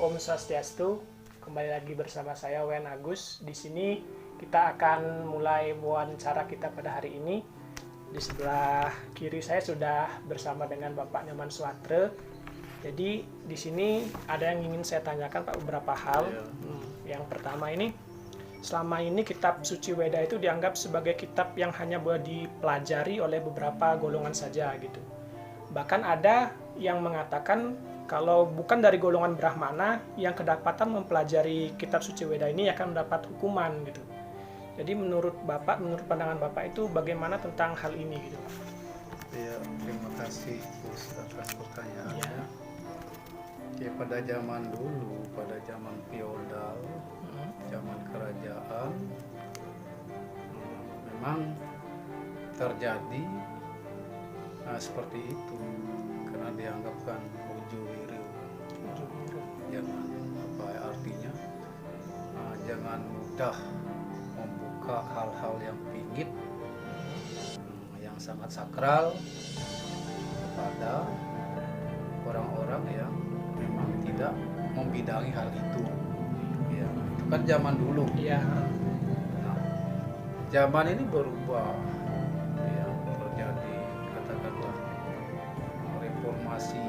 Om Swastiastu. Kembali lagi bersama saya Wen Agus. Di sini kita akan mulai wawancara kita pada hari ini. Di sebelah kiri saya sudah bersama dengan Bapak Nyoman Suwatre. Jadi di sini ada yang ingin saya tanyakan Pak, beberapa hal. Yang pertama ini, selama ini kitab suci Weda itu dianggap sebagai kitab yang hanya boleh dipelajari oleh beberapa golongan saja gitu. Bahkan ada yang mengatakan kalau bukan dari golongan Brahmana yang kedapatan mempelajari kitab suci Weda ini akan mendapat hukuman gitu. Jadi menurut Bapak, menurut pandangan Bapak itu bagaimana tentang hal ini gitu? Ya, terima kasih Gus atas pertanyaannya. Ya, pada zaman dulu, pada zaman feodal, zaman kerajaan, memang terjadi seperti itu karena dianggapkan ujuwiru. Jangan apa artinya? Jangan mudah membuka hal-hal yang pingit, yang sangat sakral kepada orang-orang yang memang tidak membidangi hal itu. Ya, itu kan zaman dulu. Iya. Nah, zaman ini berubah. Ya, terjadi katakanlah reformasi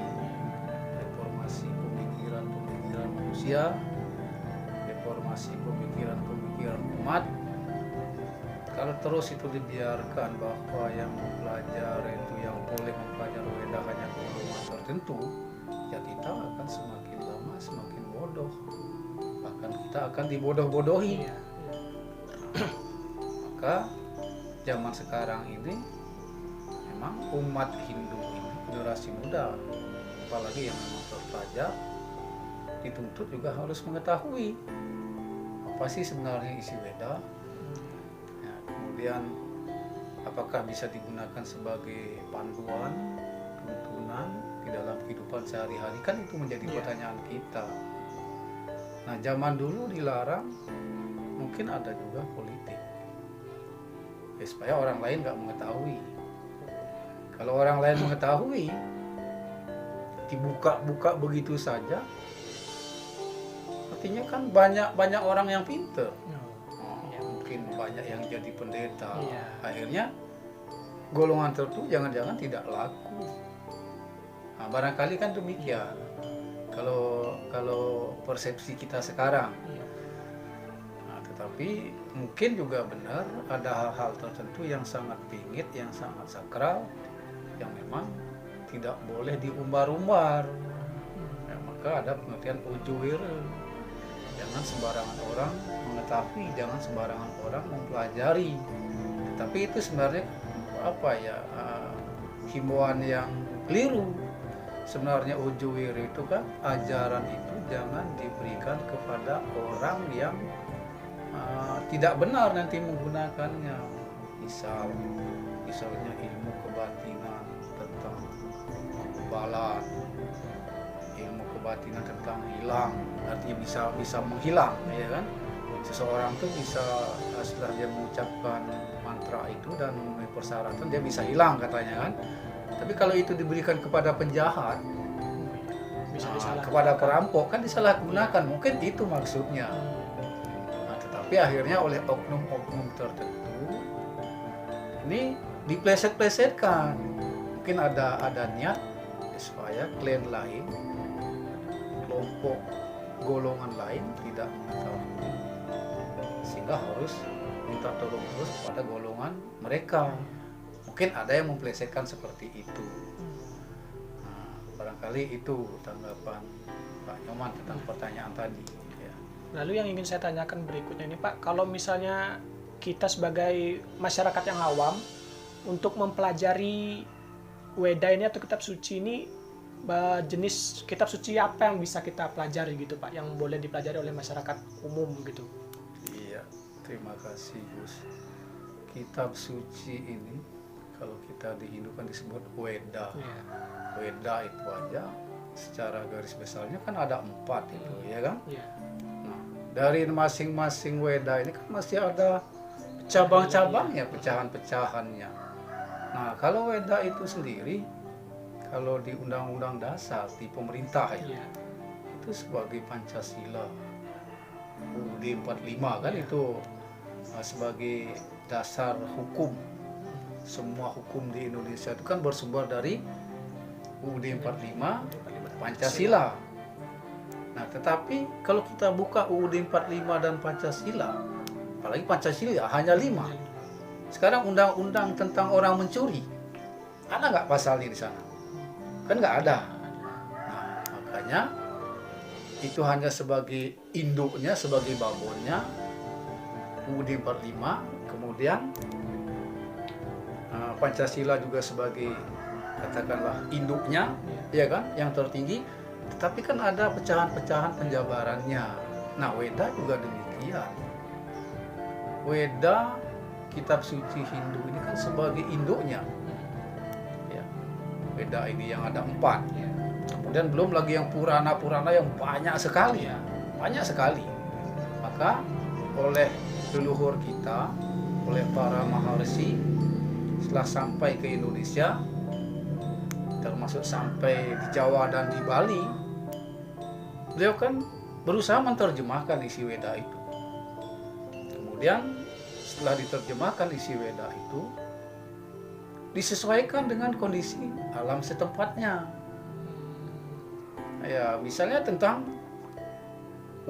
pemikiran manusia, reformasi pemikiran umat. Kalau terus itu dibiarkan bahwa yang mempelajari itu, yang boleh mempelajari Weda hanya golongan tertentu, ya kita akan semakin lama semakin bodoh, bahkan kita akan dibodoh-bodohi. Maka zaman sekarang ini memang umat Hindu ini, generasi muda, apalagi yang memang terpelajar, dituntut juga harus mengetahui apa sih sebenarnya isi Weda. Ya, kemudian apakah bisa digunakan sebagai panduan, tuntunan di dalam kehidupan sehari-hari, kan itu menjadi pertanyaan kita. Nah, zaman dulu dilarang, mungkin ada juga politik, ya, supaya orang lain nggak mengetahui. Kalau orang lain mengetahui, dibuka-buka begitu saja, artinya kan banyak orang yang pinter. Mungkin banyak yang jadi pendeta. Akhirnya golongan tertentu jangan-jangan tidak laku. Nah, barangkali kan demikian. Kalau persepsi kita sekarang. Nah, tetapi mungkin juga benar ada hal-hal tertentu yang sangat pingit, yang sangat sakral, yang memang tidak boleh diumbar-umbar. Ya, maka ada pengertian ujuwir. Jangan sembarangan orang mengetahui, jangan sembarangan orang mempelajari. Tapi itu sebenarnya himbauan yang keliru. Sebenarnya ujuwir itu kan, ajaran itu jangan diberikan kepada orang yang tidak benar nanti menggunakannya. Misalnya ilmu kebatinan tentang kekebalan, ilmu kebatinan tentang hilang, artinya bisa menghilang, ya kan? Seseorang tuh bisa setelah dia mengucapkan mantra itu dan memenuhi persyaratan, dia bisa hilang katanya kan. Tapi kalau itu diberikan kepada penjahat, kepada perampok, kan disalahgunakan. Mungkin itu maksudnya. Nah, tetapi akhirnya oleh oknum-oknum tertentu ini dipleset-plesetkan. Mungkin ada niat supaya klan lain, kelompok golongan lain tidak mengetahui, sehingga harus minta tolong terus kepada golongan mereka. Mungkin ada yang memplesetkan seperti itu. Nah, barangkali itu tanggapan Pak Nyoman tentang pertanyaan tadi. Ya. Lalu yang ingin saya tanyakan berikutnya ini Pak, kalau misalnya kita sebagai masyarakat yang awam untuk mempelajari Weda ini atau kitab suci ini, jenis kitab suci apa yang bisa kita pelajari gitu Pak, yang boleh dipelajari oleh masyarakat umum gitu? Iya, terima kasih Gus. Kitab suci ini kalau kita di Hindu kan disebut Weda. Weda itu aja secara garis besarnya kan ada 4 itu, ya kan? Nah, dari masing-masing Weda ini kan masih ada cabang-cabangnya, pecahan-pecahannya. Nah, kalau Weda itu sendiri, kalau di Undang-Undang Dasar di pemerintah itu itu sebagai Pancasila. UUD 45 kan itu sebagai dasar hukum. Semua hukum di Indonesia itu kan bersumber dari UUD 45 Pancasila. Nah, tetapi kalau kita buka UUD 45 dan Pancasila, apalagi Pancasila hanya 5. Sekarang undang-undang tentang orang mencuri, ada nggak pasalnya di sana? Kan nggak ada. Nah, makanya itu hanya sebagai induknya, sebagai babonnya UUD 45, kemudian Pancasila juga sebagai katakanlah induknya, ya kan, yang tertinggi. Tetapi kan ada pecahan-pecahan penjabarannya. Nah, Weda juga demikian. Weda, kitab suci Hindu ini kan sebagai induknya. Ya. Weda ini yang ada 4. Kemudian belum lagi yang Purana-Purana yang banyak sekali. Banyak sekali. Maka oleh leluhur kita, oleh para maharsi, setelah sampai ke Indonesia, termasuk sampai di Jawa dan di Bali, beliau kan berusaha menerjemahkan isi Weda itu. Kemudian setelah diterjemahkan isi Weda itu, disesuaikan dengan kondisi alam setempatnya. Ya, misalnya tentang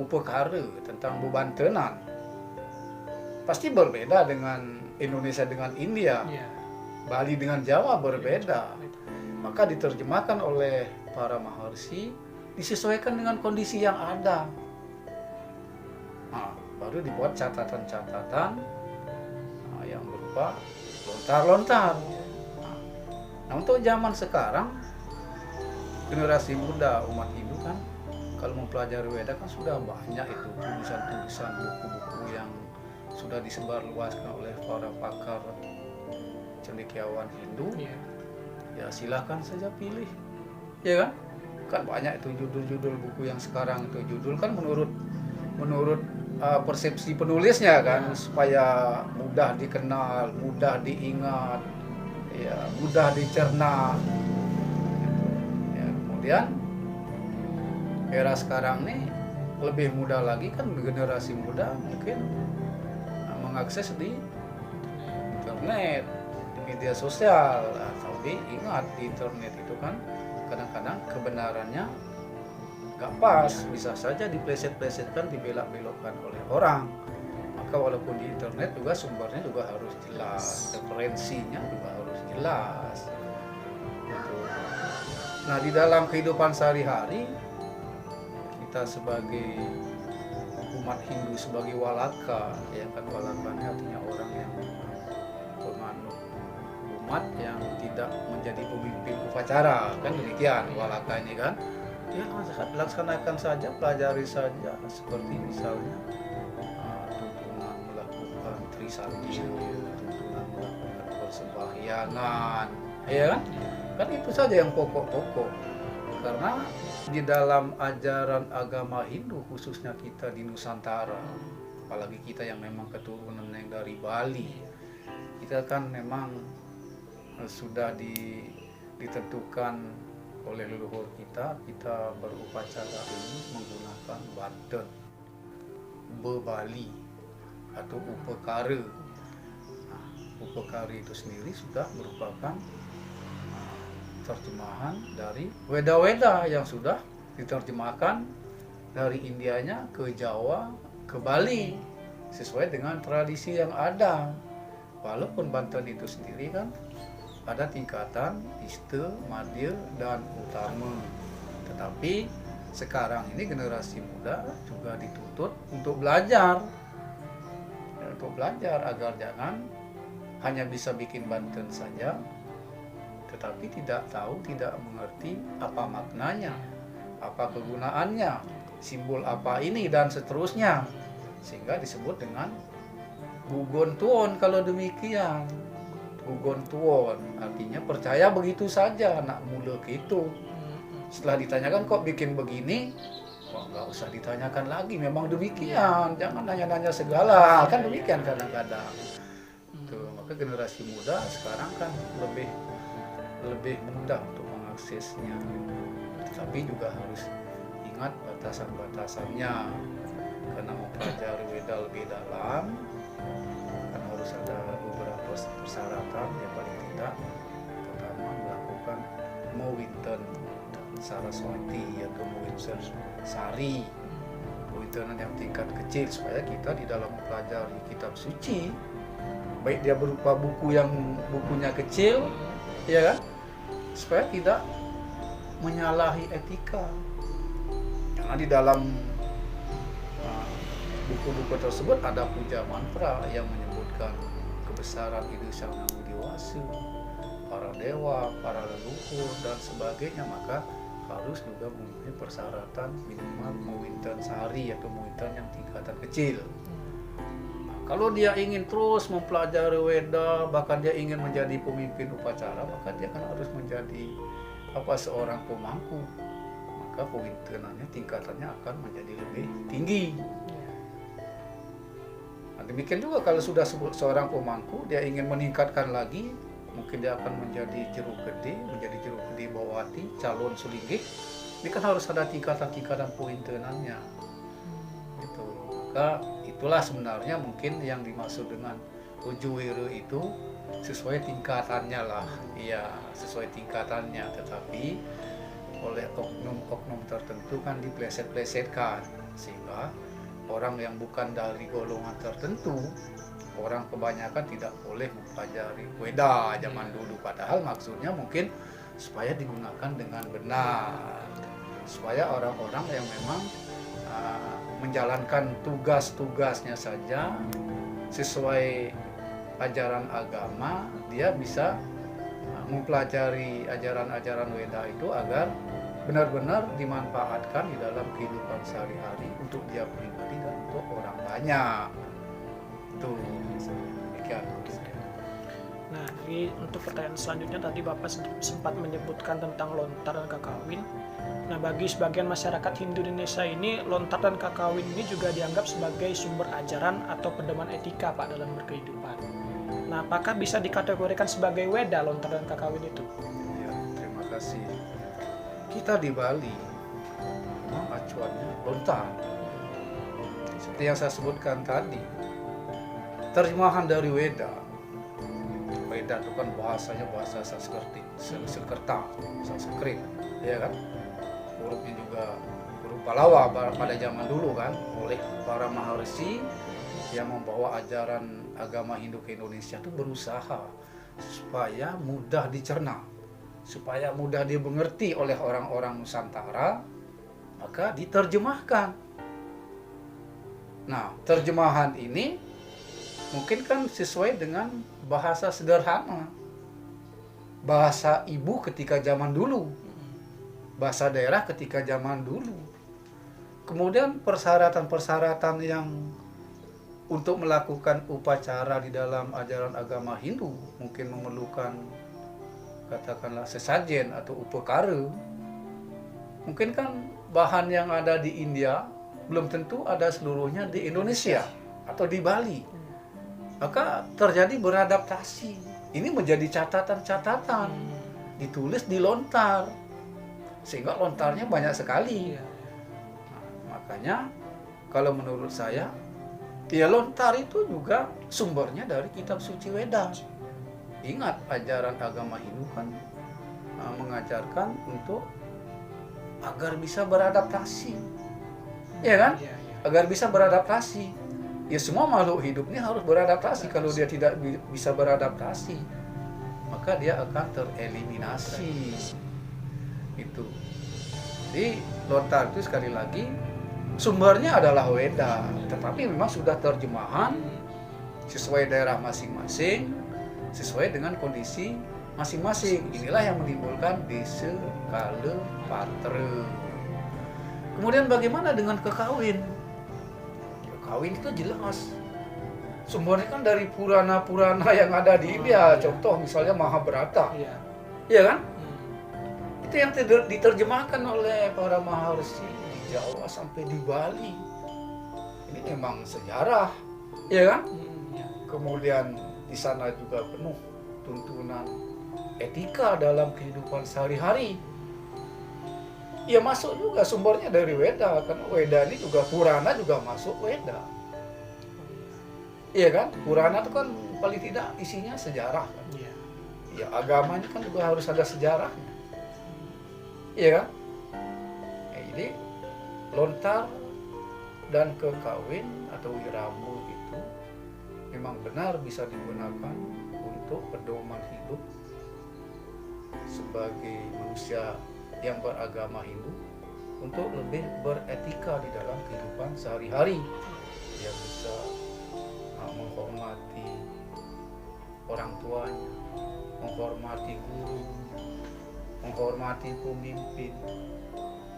upekara, tentang bebantenan, pasti berbeda dengan Indonesia dengan India, Bali dengan Jawa berbeda. Maka diterjemahkan oleh para maharsi, disesuaikan dengan kondisi yang ada. Nah, baru dibuat catatan-catatan yang berupa lontar-lontar. Nah, untuk zaman sekarang, generasi muda umat Hindu kan, kalau mempelajari Weda kan sudah banyak itu tulisan-tulisan, buku-buku yang sudah disebarluaskan oleh para pakar cendekiawan Hindu. Ya silahkan saja pilih, ya kan? Kan banyak itu judul-judul buku yang sekarang itu judul kan menurut persepsi penulisnya kan, supaya mudah dikenal, mudah diingat, ya mudah dicerna. Ya, kemudian era sekarang nih lebih mudah lagi kan, generasi muda mungkin mengakses di internet, di media sosial. Tapi ingat, di internet itu kan kadang-kadang kebenarannya nggak pas, bisa saja dipleset-plesetkan, dibelak-belokkan oleh orang. Maka walaupun di internet juga sumbernya juga harus jelas, referensinya juga harus jelas. Gitu. Nah, di dalam kehidupan sehari-hari kita sebagai umat Hindu, sebagai walaka, ya kan, walakanya artinya orang yang pemanut umat yang tidak menjadi pemimpin upacara, kan demikian walaka ini kan. Ya, laksanakan saja, pelajari saja, seperti misalnya tuntunan melakukan trisandi, tuntunan melakukan persembahyangan, ya kan? Kan itu saja yang pokok-pokok. Karena di dalam ajaran agama Hindu, khususnya kita di Nusantara, apalagi kita yang memang keturunan yang dari Bali, kita kan memang sudah ditentukan oleh leluhur kita berupacara ini menggunakan banten, bebali atau upekara. Nah, upekara itu sendiri sudah merupakan terjemahan dari Weda-Weda yang sudah diterjemahkan dari Indianya ke Jawa, ke Bali, sesuai dengan tradisi yang ada. Walaupun Banten itu sendiri kan ada tingkatan Iste, Madya, dan Utama. Tetapi sekarang ini generasi muda juga dituntut untuk belajar. Untuk belajar agar jangan hanya bisa bikin Banten saja, tetapi tidak tahu, tidak mengerti apa maknanya, apa kegunaannya, simbol apa ini, dan seterusnya. Sehingga disebut dengan Gugon Tuon kalau demikian. Gugon Tuon artinya percaya begitu saja, anak muda itu. Setelah ditanyakan kok bikin begini, kok nggak usah ditanyakan lagi, memang demikian, jangan nanya-nanya segala, kan demikian kadang-kadang. Tuh, maka generasi muda sekarang kan lebih mudah untuk mengaksesnya, tapi juga harus ingat batasan-batasannya. Karena mempelajari Weda lebih dalam kan harus ada beberapa persyaratan, yang paling tidak pertama melakukan Mawinten Saraswati atau Mawinten Sari, Mawintenan yang tingkat kecil, supaya kita di dalam mempelajari kitab suci, baik dia berupa buku yang bukunya kecil, ya kan, supaya tidak menyalahi etika. Karena di dalam buku-buku tersebut ada puja mantra yang menyebutkan kebesaran Idu Sang Hyang Widiwasa, para dewa, para leluhur dan sebagainya, maka harus juga memenuhi persyaratan minimal Mawinten Sari atau Mawinten yang tingkatan kecil. Nah, kalau dia ingin terus mempelajari Weda, bahkan dia ingin menjadi pemimpin upacara, maka dia kan harus menjadi seorang pemangku. Maka Mawintenannya tingkatannya akan menjadi lebih tinggi. Nah, demikian juga kalau sudah seorang pemangku, dia ingin meningkatkan lagi, mungkin dia akan menjadi jeruk gede bawati, calon sulinggih. Ini kan harus ada tingkatan-tingkatan Mawintenannya. Gitu. Maka itulah sebenarnya mungkin yang dimaksud dengan Ujuwira itu sesuai tingkatannya lah. Iya, sesuai tingkatannya, tetapi oleh oknum-oknum tertentu kan dipleset-plesetkan, sehingga orang yang bukan dari golongan tertentu, orang kebanyakan tidak boleh mempelajari Weda zaman dulu, padahal maksudnya mungkin supaya digunakan dengan benar, supaya orang-orang yang memang menjalankan tugas-tugasnya saja sesuai ajaran agama, dia bisa mempelajari ajaran-ajaran Weda itu agar benar-benar dimanfaatkan di dalam kehidupan sehari-hari untuk dia pribadi dan untuk orang banyak. Itu demikian. Nah, jadi untuk pertanyaan selanjutnya tadi Bapak sempat menyebutkan tentang lontar dan kakawin. Nah, bagi sebagian masyarakat Hindu Indonesia ini, lontar dan kakawin ini juga dianggap sebagai sumber ajaran atau pedoman etika Pak dalam berkehidupan. Nah, apakah bisa dikategorikan sebagai Weda lontar dan kakawin itu? Ya, terima kasih. Kita di Bali memang acuannya lontar. Seperti yang saya sebutkan tadi, terjemahan dari Weda. Weda itu kan bahasanya bahasa Sanskerta, Sanskrit, ya kan? Hurufnya juga huruf Palawa pada zaman dulu kan, oleh para maharsi yang membawa ajaran agama Hindu ke Indonesia itu berusaha supaya mudah dicerna, supaya mudah dimengerti oleh orang-orang Nusantara, maka diterjemahkan. Nah, terjemahan ini mungkin kan sesuai dengan bahasa sederhana, bahasa ibu ketika zaman dulu, bahasa daerah ketika zaman dulu. Kemudian persyaratan-persyaratan yang untuk melakukan upacara di dalam ajaran agama Hindu mungkin memerlukan katakanlah sesajen atau upakara. Mungkin kan bahan yang ada di India belum tentu ada seluruhnya di Indonesia atau di Bali. Maka terjadi beradaptasi. Ini menjadi catatan-catatan, ditulis di lontar, sehingga lontarnya banyak sekali. Nah, makanya kalau menurut saya, ya lontar itu juga sumbernya dari kitab suci Weda. Ingat, ajaran agama Hindu kan mengajarkan untuk agar bisa beradaptasi, ya kan? Agar bisa beradaptasi. Ya semua makhluk hidup ini harus beradaptasi. Kalau dia tidak bisa beradaptasi, maka dia akan tereliminasi. Itu. Jadi lontar itu sekali lagi sumbernya adalah Weda, tetapi memang sudah terjemahan sesuai daerah masing-masing, sesuai dengan kondisi masing-masing. Inilah yang menimbulkan desa kala patra. Kemudian bagaimana dengan kekawin? Kekawin itu jelas sumbernya kan dari Purana-Purana yang ada di India. Contoh misalnya Mahabharata, iya kan? Itu yang diterjemahkan oleh para maharsi di Jawa sampai di Bali. Ini memang sejarah, ya kan? Kemudian di sana juga penuh tuntunan etika dalam kehidupan sehari-hari. Ya masuk juga, sumbernya dari Weda, karena Weda ini juga Purana juga masuk Weda. Iya kan? Purana itu kan paling tidak isinya sejarah kan. Iya. Ya agamanya kan juga harus ada sejarahnya. Iya kan? Jadi lontar dan kekawin atau wiramu itu memang benar bisa digunakan untuk pedoman hidup sebagai manusia yang beragama Hindu, untuk lebih beretika di dalam kehidupan sehari-hari. Dia bisa menghormati orang tuanya, menghormati guru, menghormati pemimpin.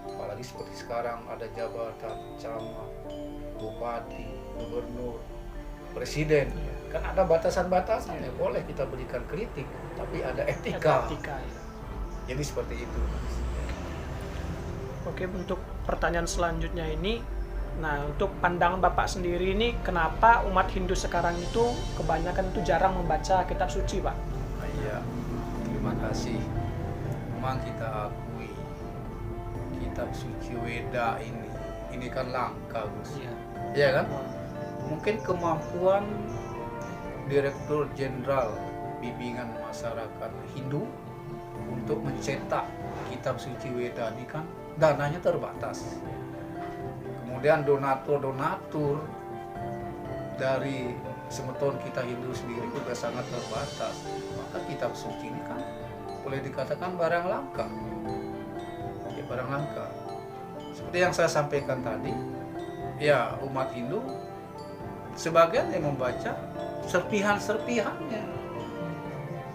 Apalagi seperti sekarang ada jabatan camat, bupati, gubernur, presiden. Kan ada batasan-batasan, ya boleh kita berikan kritik, tapi ada etika. Etika, ya. Jadi seperti itu. Oke, untuk pertanyaan selanjutnya ini, nah untuk pandangan Bapak sendiri ini, kenapa umat Hindu sekarang itu kebanyakan itu jarang membaca kitab suci, Pak? Iya, terima kasih. Memang kita akui kitab suci Weda ini kan langka, Gus. Iya. Iya kan? Mungkin kemampuan Direktur Jenderal Bimbingan Masyarakat Hindu untuk mencetak kitab suci Weda ini kan dananya terbatas. Kemudian donatur dari semeton kita Hindu sendiri juga sangat terbatas. Maka kitab suci ini kan boleh dikatakan barang langka. Ya, barang langka. Seperti yang saya sampaikan tadi, ya umat Hindu sebagian yang membaca serpihan-serpihannya.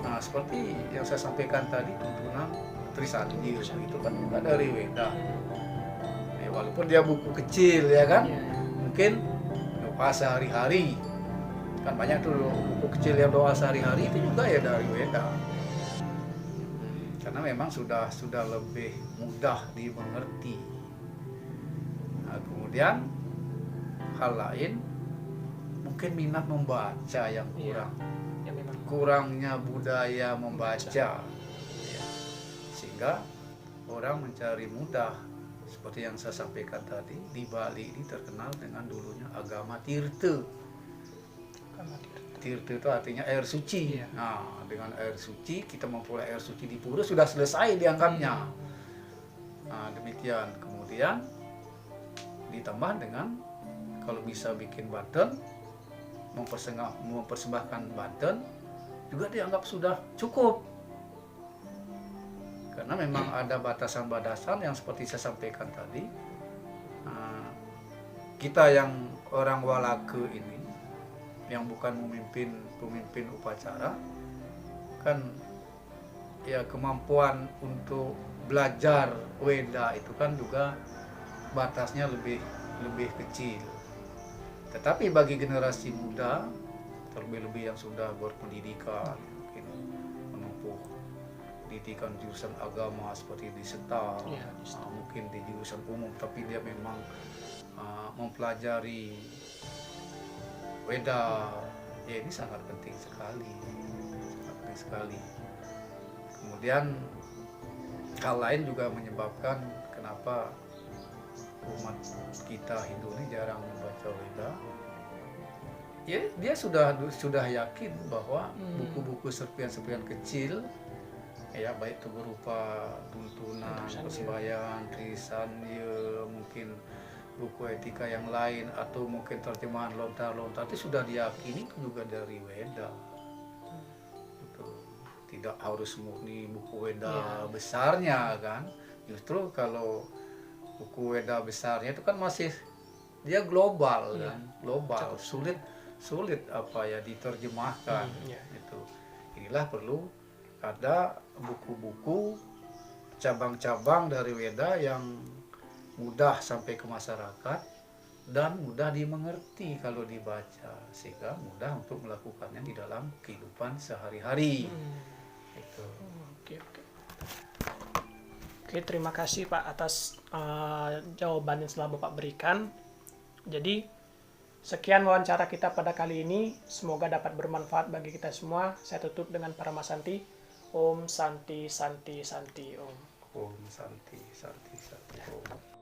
Nah, seperti yang saya sampaikan tadi, tuntunan Trisatya itu kan juga dari Weda. Ya, walaupun dia buku kecil ya kan, mungkin doa sehari-hari. Kan banyak tuh buku kecil yang doa sehari-hari itu juga ya dari Weda. Karena memang sudah lebih mudah dimengerti. Nah, kemudian hal lain mungkin minat membaca yang kurang. Ya, memang Kurangnya budaya membaca. Ya. Sehingga orang mencari mudah. Seperti yang saya sampaikan tadi, di Bali ini terkenal dengan dulunya agama Tirta. Tirta itu artinya air suci. Iya. Nah, dengan air suci kita memperoleh air suci di pura sudah selesai dianggapnya. Nah, demikian. Kemudian ditambah dengan kalau bisa bikin Banten, mempersembahkan Banten juga dianggap sudah cukup. Karena memang ada batasan-batasan yang seperti saya sampaikan tadi. Kita yang orang Walake ini, yang bukan pemimpin upacara, kan ya kemampuan untuk belajar Weda itu kan juga batasnya lebih kecil. Tetapi bagi generasi muda, terlebih-lebih yang sudah berpendidikan, mungkin menempuh pendidikan jurusan agama seperti di Setar, mungkin di jurusan umum, tapi dia memang mempelajari Weda, ya ini sangat penting sekali. Kemudian hal lain juga menyebabkan kenapa umat kita Hindu ini jarang membaca Weda. Ya, dia sudah yakin bahwa buku-buku serpihan-serpihan kecil, ya baik itu berupa tuntunan, persembahyaan, Trisatya, mungkin buku etika yang lain, atau mungkin terjemahan lontar-lontar, itu sudah diyakini itu juga dari Weda. Tidak harus murni buku Weda besarnya kan. Justru kalau buku Weda besarnya itu kan masih dia global kan, global, sulit apa ya diterjemahkan gitu. Inilah perlu ada buku-buku cabang-cabang dari Weda yang mudah sampai ke masyarakat dan mudah dimengerti kalau dibaca, sehingga mudah untuk melakukannya di dalam kehidupan sehari-hari. Gitu. Oke, terima kasih Pak atas jawaban yang telah Bapak berikan. Jadi sekian wawancara kita pada kali ini, semoga dapat bermanfaat bagi kita semua. Saya tutup dengan Paramasanti. Om Santi Santi Santi Om. Om Santi Santi Santi Om.